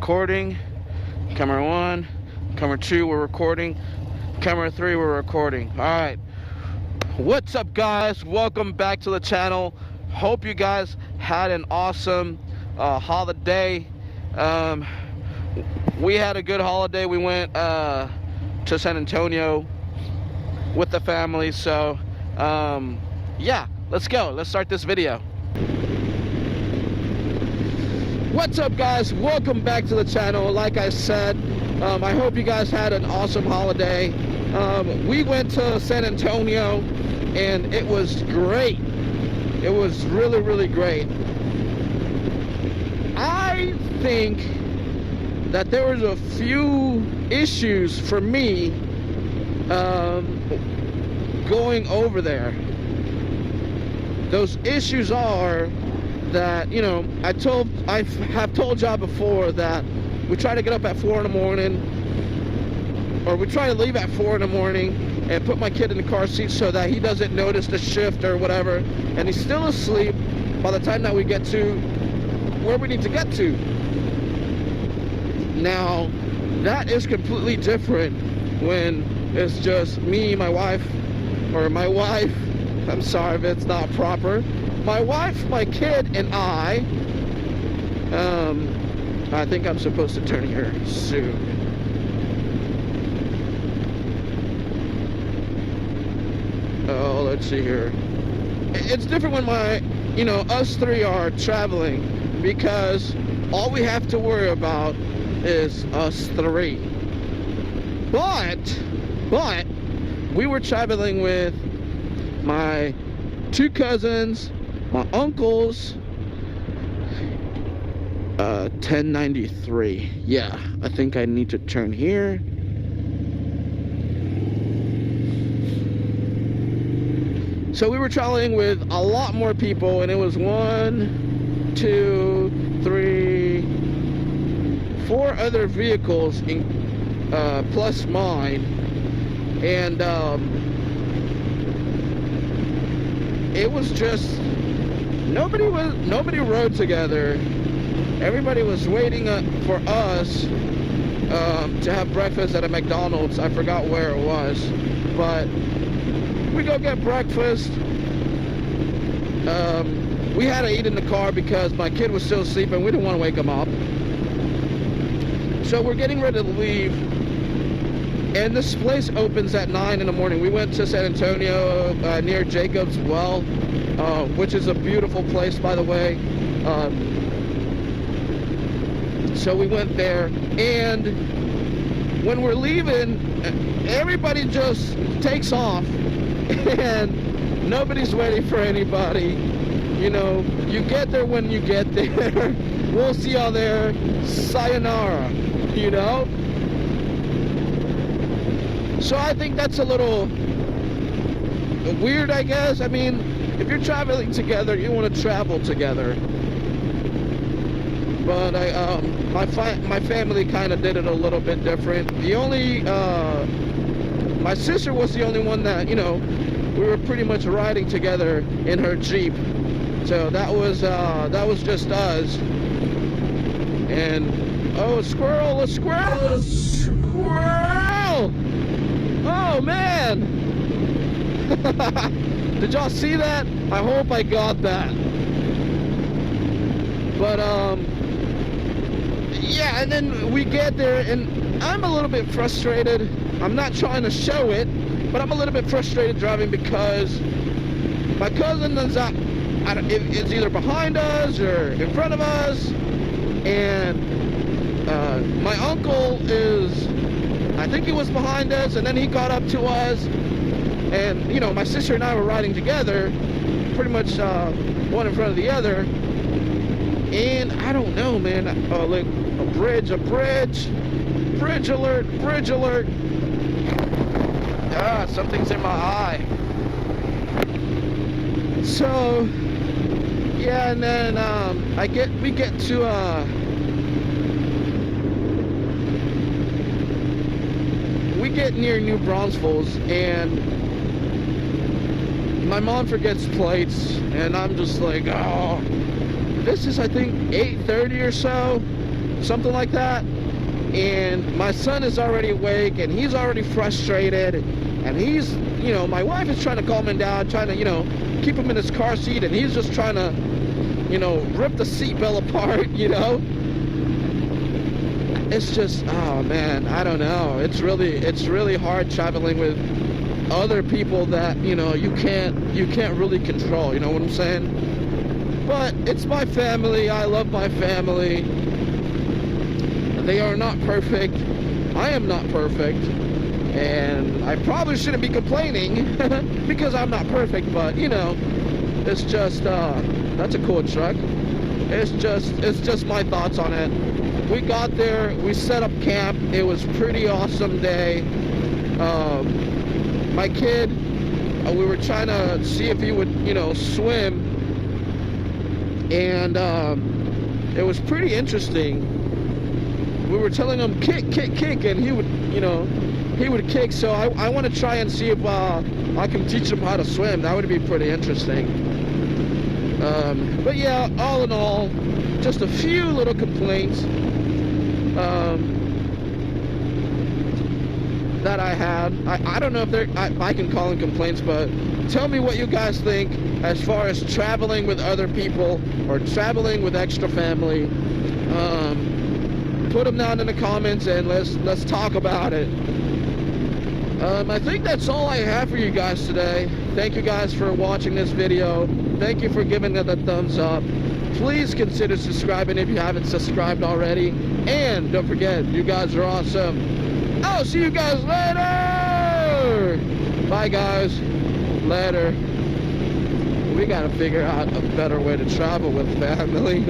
recording. Camera 1, camera 2, we're recording. Camera 3, we're recording. Alright. What's up, guys? Welcome back to the channel. Hope you guys had an awesome holiday. We had a good holiday. We went to San Antonio with the family. So, yeah, let's go. Let's start this video. What's up, guys? Welcome back to the channel. Like I said, I hope you guys had an awesome holiday. We went to San Antonio and it was great. It was really, really great. I think that there was a few issues for me going over there. Those issues are that, you know, I have told y'all before that we try to get up at 4 in the morning, or we try to leave at 4 in the morning and put my kid in the car seat so that he doesn't notice the shift or whatever, and he's still asleep by the time that we get to where we need to get to. Now, that is completely different when it's just me, my wife, I'm sorry if it's not proper, my wife, my kid, and I think I'm supposed to turn here soon. Oh, let's see here. It's different when us three are traveling, because all we have to worry about is us three. But we were traveling with my 2 cousins, my uncles. 1093. Yeah, I think I need to turn here. So we were traveling with a lot more people, and it was 1, 2, 3, 4 other vehicles plus mine, and it was just nobody rode together. Everybody was waiting for us to have breakfast at a McDonald's. I forgot where it was, but we go get breakfast. We had to eat in the car because my kid was still asleep and we didn't want to wake him up. So we're getting ready to leave, and this place opens at 9 in the morning. We went to San Antonio near Jacob's Well, which is a beautiful place, by the way. So we went there, and when we're leaving, everybody just takes off, and nobody's waiting for anybody. You know, you get there when you get there. We'll see y'all there. Sayonara, you know? So I think that's a little weird, I guess. I mean, if you're traveling together, you want to travel together. But my family kind of did it a little bit different. The only, my sister was the only one that, you know, we were pretty much riding together in her Jeep. So that was just us. And, oh, a squirrel! Oh, man! Did y'all see that? I hope I got that. But, yeah, and then we get there, and I'm a little bit frustrated. I'm not trying to show it, but I'm a little bit frustrated driving because my cousin is it's either behind us or in front of us, and my uncle is, I think he was behind us, and then he got up to us, and, you know, my sister and I were riding together, pretty much one in front of the other, and I don't know, man. Oh, look, a bridge alert, ah, something's in my eye. So, yeah, and then we get to we get near New Braunfels, and my mom forgets plates, and I'm just like, oh, this is, I think, 8:30 or so, something like that. And my son is already awake, and he's already frustrated, and he's, you know, my wife is trying to calm him down, trying to, you know, keep him in his car seat, and he's just trying to, you know, rip the seatbelt apart, you know. It's just, oh man, I don't know. It's really hard traveling with other people that, you know, you can't really control, you know what I'm saying? But it's my family. I love my family. They are not perfect. I am not perfect. And I probably shouldn't be complaining because I'm not perfect, but you know, it's just, that's a cool truck. It's just my thoughts on it. We got there, we set up camp. It was a pretty awesome day. My kid, we were trying to see if he would, you know, swim. And it was pretty interesting. We were telling him kick, and he would, you know, he would kick. So I want to try and see if I can teach him how to swim. That would be pretty interesting. But yeah, all in all, just a few little complaints that I had. I don't know if I can call them complaints, but tell me what you guys think as far as traveling with other people or traveling with extra family. Put them down in the comments and let's talk about it. I think that's all I have for you guys today. Thank you guys for watching this video. Thank you for giving it a thumbs up. Please consider subscribing if you haven't subscribed already. And don't forget, you guys are awesome. I'll see you guys later. Bye guys. Later. We gotta figure out a better way to travel with family.